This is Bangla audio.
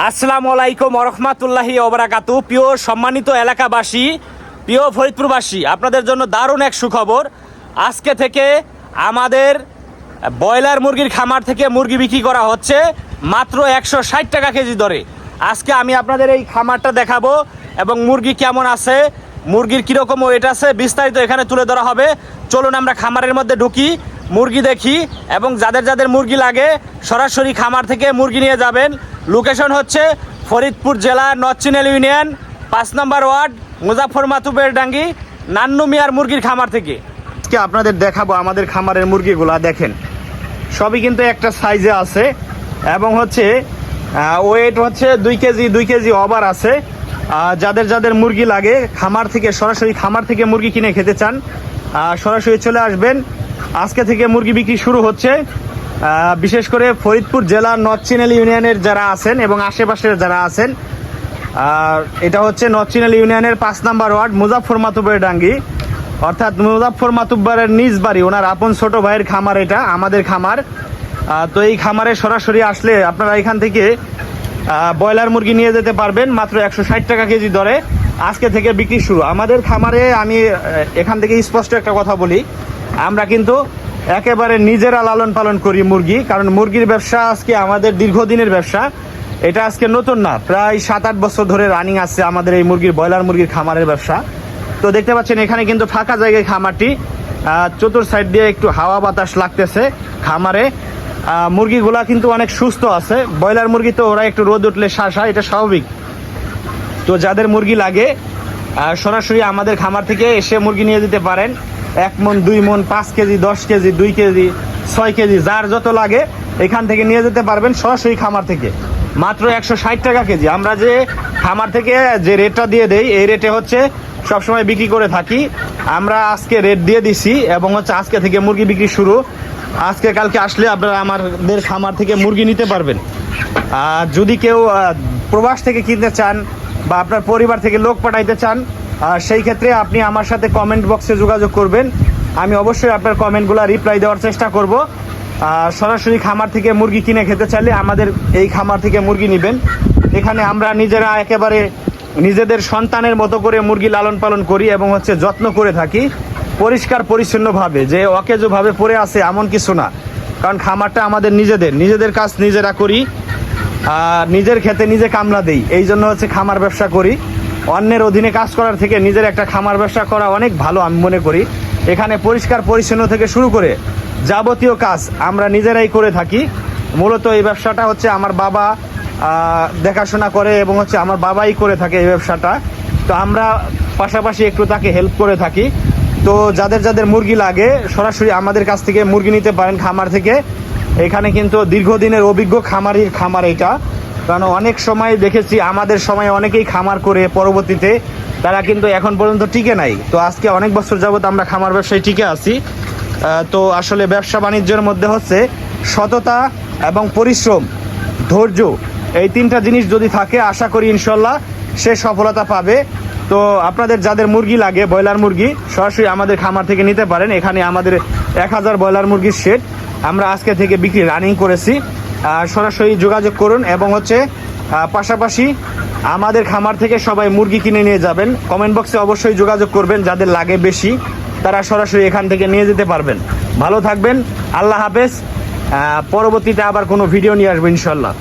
আসসালামু আলাইকুম ওরহমাতুল্লাহি ওবারাকাতু। প্রিয় সম্মানিত এলাকাবাসী, প্রিয় ফরিদপুরবাসী, আপনাদের জন্য দারুণ এক সুখবর। আজকে থেকে আমাদের ব্রয়লার মুরগির খামার থেকে মুরগি বিক্রি করা হচ্ছে মাত্র 160 টাকা কেজি দরে। আজকে আমি আপনাদের এই খামারটা দেখাবো এবং মুরগি কেমন আছে, মুরগির কীরকম ওয়েট আছে, বিস্তারিত এখানে তুলে ধরা হবে। চলুন আমরা খামারের মধ্যে ঢুকি, মুরগি দেখি এবং যাদের যাদের মুরগি লাগে সরাসরি খামার থেকে মুরগি নিয়ে যাবেন। লোকেশন হচ্ছে ফরিদপুর জেলা নরচিনেল ইউনিয়ন 5 নম্বর ওয়ার্ড মুজাফর মাতুবের ডাঙ্গি নান্নু মিয়ার মুরগির খামার থেকে। আজকে আপনাদের দেখাবো আমাদের খামারের মুরগিগুলা। দেখেন সবই কিন্তু একটা সাইজে আছে এবং হচ্ছে ওয়েট হচ্ছে 2 কেজি ওভার আছে। যাদের যাদের মুরগি লাগে খামার থেকে সরাসরি খামার থেকে মুরগি কিনে খেতে চান সরাসরি চলে আসবেন। আজকে থেকে মুরগি বিক্রি শুরু হচ্ছে। বিশেষ করে ফরিদপুর জেলার নরচিনেল ইউনিয়নের যারা আছেন এবং আশেপাশের যারা আছেন, এটা হচ্ছে নরচিনেল ইউনিয়নের 5 নম্বর ওয়ার্ড মুজাফর মাতুবের ডাঙ্গি, অর্থাৎ মুজাফর মাতুব্বরের নিজ বাড়ি, ওনার আপন ছোট ভাইয়ের খামার, এটা আমাদের খামার। তো এই খামারে সরাসরি আসলে আপনারা এখান থেকে ব্রয়লার মুরগি নিয়ে যেতে পারবেন মাত্র 160 টাকা কেজি দরে। আজকে থেকে বিক্রি শুরু আমাদের খামারে। আমি এখান থেকে স্পষ্ট একটা কথা বলি, আমরা কিন্তু একেবারে নিজেরা লালন পালন করি মুরগি, কারণ মুরগির ব্যবসা আজকে আমাদের দীর্ঘদিনের ব্যবসা। এটা আজকে নতুন না, প্রায় 7-8 বছর ধরে রানিং আছে আমাদের এই মুরগির ব্রয়লার মুরগির খামারের ব্যবসা। তো দেখতে পাচ্ছেন এখানে কিন্তু ফাঁকা জায়গায় খামারটি, চতুর সাইড দিয়ে একটু হাওয়া বাতাস লাগতেছে খামারে। মুরগিগুলা কিন্তু অনেক সুস্থ আছে। ব্রয়লার মুরগি তো ওরা একটু রোদ উঠলে শাসা, এটা স্বাভাবিক। তো যাদের মুরগি লাগে সরাসরি আমাদের খামার থেকে এসে মুরগি নিয়ে যেতে পারেন। 1 মন, 2 মন, 5 কেজি, 10 কেজি, 2 কেজি, 6 কেজি, যার যত লাগে এখান থেকে নিয়ে যেতে পারবেন সরাসরি খামার থেকে মাত্র 160 টাকা কেজি। আমরা যে খামার থেকে যে রেটটা দিয়ে দেই এই রেটে হচ্ছে সবসময় বিক্রি করে থাকি। আমরা আজকে রেট দিয়ে দিছি এবং হচ্ছে আজকে থেকে মুরগি বিক্রি শুরু। আজকে কালকে আসলে আপনারা আমাদের খামার থেকে মুরগি নিতে পারবেন। যদি কেউ প্রবাস থেকে কিনতে চান বা আপনার পরিবার থেকে লোক পাঠাইতে চান, সেই ক্ষেত্রে আপনি আমার সাথে কমেন্ট বক্সে যোগাযোগ করবেন। আমি অবশ্যই আপনার কমেন্টগুলো রিপ্লাই দেওয়ার চেষ্টা করব। সরাসরি খামার থেকে মুরগি কিনে খেতে চাইলে আমাদের এই খামার থেকে মুরগি নেবেন। এখানে আমরা নিজেরা একেবারে নিজেদের সন্তানের মতো করে মুরগি লালন পালন করি এবং হচ্ছে যত্ন করে থাকি পরিষ্কার পরিচ্ছন্নভাবে, যে অকেজোভাবে পড়ে আছে এমন কিছু না। কারণ খামারটা আমাদের নিজেদের কাজ নিজেরা করি, নিজের খেতে নিজে কামলা দেই, এই জন্য হচ্ছে খামার ব্যবসা করি। অন্যের অধীনে কাজ করার থেকে নিজের একটা খামার ব্যবসা করা অনেক ভালো আমি মনে করি। এখানে পরিষ্কার পরিচ্ছন্ন থেকে শুরু করে যাবতীয় কাজ আমরা নিজেরাই করে থাকি। মূলত এই ব্যবসাটা হচ্ছে আমার বাবা দেখাশোনা করে এবং হচ্ছে আমার বাবাই করে থাকে এই ব্যবসাটা। তো আমরা পাশাপাশি একটু তাকে হেল্প করে থাকি। তো যাদের যাদের মুরগি লাগে সরাসরি আমাদের কাছ থেকে মুরগি নিতে পারেন খামার থেকে। এখানে কিন্তু দীর্ঘদিনের অভিজ্ঞ খামারির খামার এটা, কারণ অনেক সময় দেখেছি আমাদের সময় অনেকেই খামার করে পরবর্তীতে তারা কিন্তু এখন পর্যন্ত টিকে নাই। তো আজকে অনেক বছর যাবত আমরা খামার ব্যবসায় টিকে আছি। তো আসলে ব্যবসা বাণিজ্যের মধ্যে হচ্ছে সততা এবং পরিশ্রম, ধৈর্য, এই 3টা জিনিস যদি থাকে আশা করি ইনশাল্লাহ সে সফলতা পাবে। তো আপনাদের যাদের মুরগি লাগে ব্রয়লার মুরগি সরাসরি আমাদের খামার থেকে নিতে পারেন। এখানে আমাদের 1000 ব্রয়লার মুরগির সেট আমরা আজকে থেকে বিক্রি রানিং করেছি। সরাসরি যোগাযোগ করুন এবং হচ্ছে পাশাপাশি আমাদের খামার থেকে সবাই মুরগি কিনে নিয়ে যাবেন। কমেন্ট বক্সে অবশ্যই যোগাযোগ করবেন, যাদের লাগে বেশি তারা সরাসরি এখান থেকে নিয়ে যেতে পারবেন। ভালো থাকবেন, আল্লাহ হাফেজ। পরবর্তীতে আবার কোনো ভিডিও নিয়ে আসবো ইনশাল্লাহ।